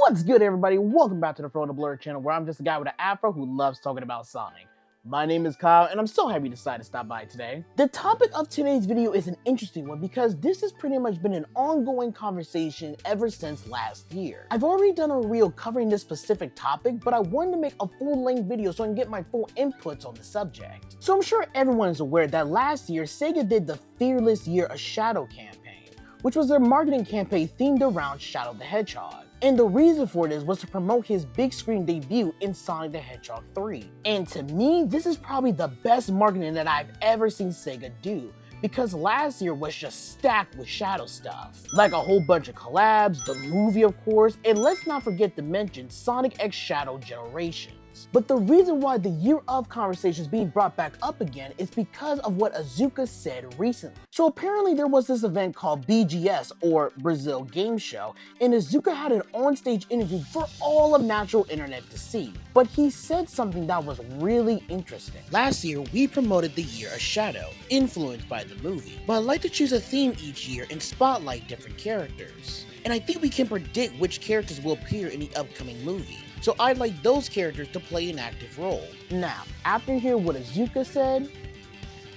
What's good, everybody? Welcome back to the Throw the Blur channel, where I'm just a guy with an afro who loves talking about Sonic. My name is Kyle, and I'm so happy you decided to stop by today. The topic of today's video is an interesting one because this has pretty much been an ongoing conversation ever since last year. I've already done a reel covering this specific topic, but I wanted to make a full-length video so I can get my full inputs on the subject. So I'm sure everyone is aware that last year, Sega did the Fearless Year of Shadow campaign, which was their marketing campaign themed around Shadow the Hedgehog. And the reason for this was to promote his big screen debut in Sonic the Hedgehog 3. And to me, this is probably the best marketing that I've ever seen Sega do, because last year was just stacked with Shadow stuff. Like a whole bunch of collabs, the movie of course, and let's not forget to mention Sonic X Shadow Generations. But the reason why the Year of conversation is being brought back up again is because of what Iizuka said recently. So apparently there was this event called BGS, or Brazil Game Show, and Iizuka had an on-stage interview for all of natural internet to see. But he said something that was really interesting. Last year, we promoted the Year of Shadow, influenced by the movie. But I'd like to choose a theme each year and spotlight different characters. And I think we can predict which characters will appear in the upcoming movie. So I'd like those characters to play an active role. Now, after hearing what Iizuka said,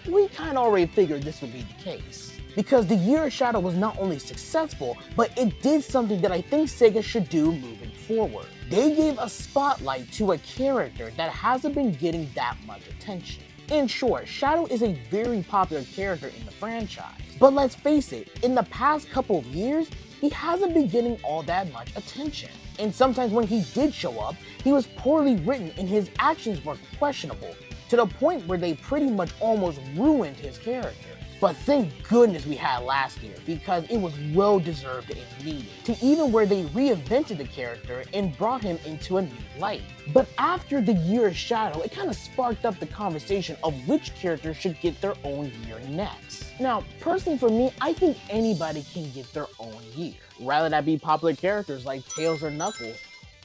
we kinda already figured this would be the case. Because the Year of Shadow was not only successful, but it did something that I think Sega should do moving forward. They gave a spotlight to a character that hasn't been getting that much attention. In short, Shadow is a very popular character in the franchise. But let's face it, in the past couple of years, he hasn't been getting all that much attention. And sometimes when he did show up, he was poorly written and his actions were questionable, to the point where they pretty much almost ruined his character. But thank goodness we had last year, because it was well deserved and needed, to even where they reinvented the character and brought him into a new light. But after the Year of Shadow, it kind of sparked up the conversation of which character should get their own year next. Now, personally for me, I think anybody can get their own year. Rather that be popular characters like Tails or Knuckles,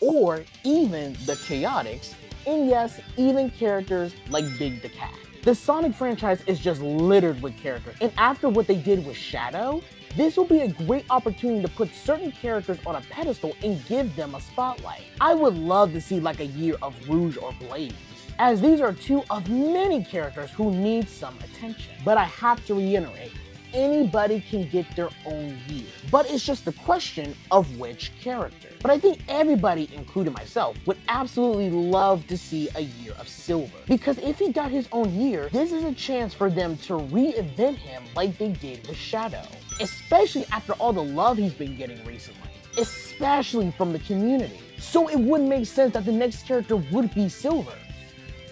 or even the Chaotix, and yes, even characters like Big the Cat. The Sonic franchise is just littered with characters, and after what they did with Shadow, this will be a great opportunity to put certain characters on a pedestal and give them a spotlight. I would love to see like a year of Rouge or Blaze, as these are two of many characters who need some attention. But I have to reiterate, anybody can get their own year, but it's just the question of which character. But I think everybody, including myself, would absolutely love to see a Year of Silver, because if he got his own year, this is a chance for them to reinvent him like they did with Shadow, especially after all the love he's been getting recently, especially from the community. So it would make sense that the next character would be Silver,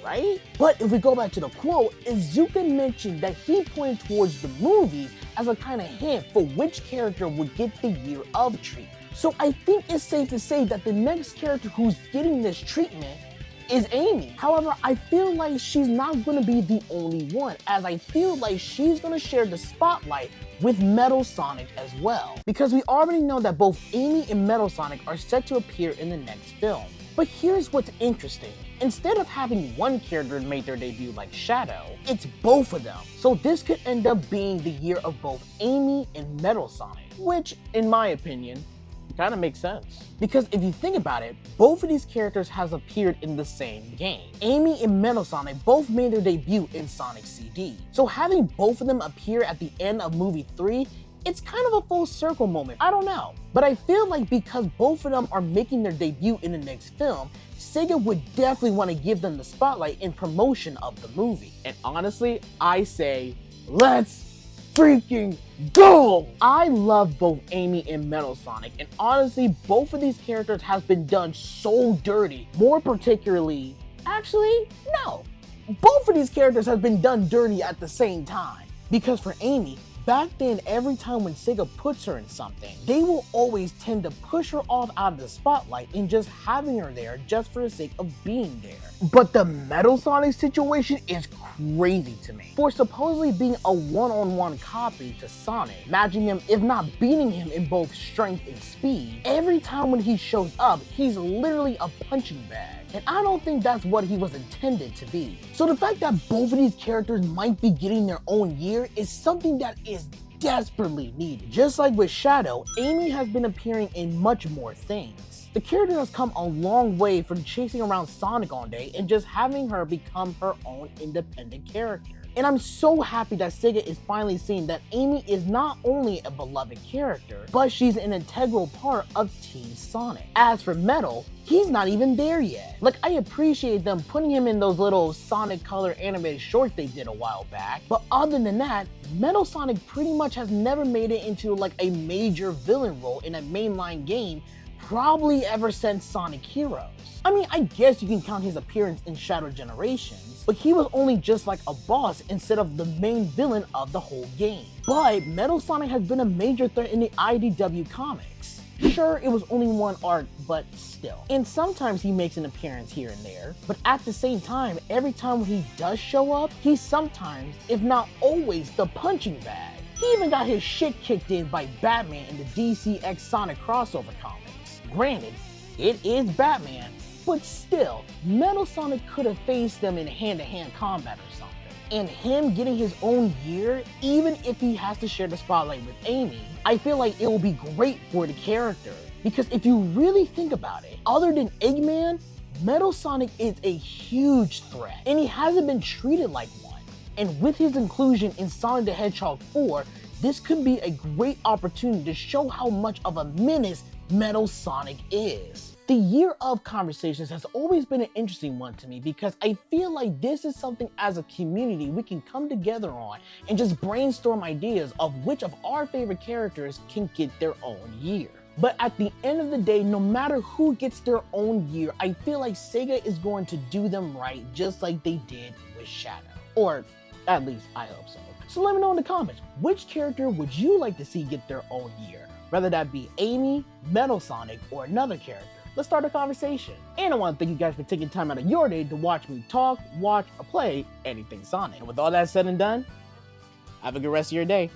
right? But if we go back to the quote, Iizuka mentioned that he pointed towards the movies as a kind of hint for which character would get the Year of treatment. So I think it's safe to say that the next character who's getting this treatment is Amy. However, I feel like she's not going to be the only one, as I feel like she's going to share the spotlight with Metal Sonic as well. Because we already know that both Amy and Metal Sonic are set to appear in the next film. But here's what's interesting. Instead of having one character make their debut like Shadow, it's both of them. So this could end up being the year of both Amy and Metal Sonic, which, in my opinion, kind of makes sense. Because if you think about it, both of these characters has appeared in the same game. Amy and Metal Sonic both made their debut in Sonic CD. So having both of them appear at the end of movie 3, it's kind of a full circle moment. I don't know. But I feel like because both of them are making their debut in the next film, Sega would definitely want to give them the spotlight in promotion of the movie. And honestly, I say, let's freaking go! I love both Amy and Metal Sonic, and honestly, both of these characters have been done so dirty. More particularly, actually, no. Both of these characters have been done dirty at the same time. Because for Amy, back then, every time when Sega puts her in something, they will always tend to push her off out of the spotlight and just having her there just for the sake of being there. But the Metal Sonic situation is crazy to me. For supposedly being a one-on-one copy to Sonic, matching him if not beating him in both strength and speed, every time when he shows up, he's literally a punching bag. And I don't think that's what he was intended to be. So the fact that both of these characters might be getting their own year is something that is desperately needed. Just like with Shadow, Amy has been appearing in much more things. The character has come a long way from chasing around Sonic all day and just having her become her own independent character. And I'm so happy that Sega is finally seeing that Amy is not only a beloved character, but she's an integral part of Team Sonic. As for Metal, he's not even there yet. Like, I appreciate them putting him in those little Sonic color animated shorts they did a while back, but other than that, Metal Sonic pretty much has never made it into like a major villain role in a mainline game, probably ever since Sonic Heroes. I mean, I guess you can count his appearance in Shadow Generations, but he was only just like a boss instead of the main villain of the whole game. But Metal Sonic has been a major threat in the IDW comics. Sure, it was only one arc, but still. And sometimes he makes an appearance here and there, but at the same time, every time he does show up, he's sometimes, if not always, the punching bag. He even got his shit kicked in by Batman in the DC X Sonic crossover comics. Granted, it is Batman, but still, Metal Sonic could have faced them in hand-to-hand combat or something. And him getting his own year, even if he has to share the spotlight with Amy, I feel like it will be great for the character. Because if you really think about it, other than Eggman, Metal Sonic is a huge threat, and he hasn't been treated like one. And with his inclusion in Sonic the Hedgehog 4, this could be a great opportunity to show how much of a menace Metal Sonic is. The Year of Conversations has always been an interesting one to me because I feel like this is something as a community we can come together on and just brainstorm ideas of which of our favorite characters can get their own year. But at the end of the day, no matter who gets their own year, I feel like Sega is going to do them right just like they did with Shadow. Or at least I hope so. So let me know in the comments, which character would you like to see get their own year? Whether that be Amy, Metal Sonic, or another character. Let's start a conversation. And I want to thank you guys for taking time out of your day to watch me talk, watch, or play anything Sonic. And with all that said and done, have a good rest of your day.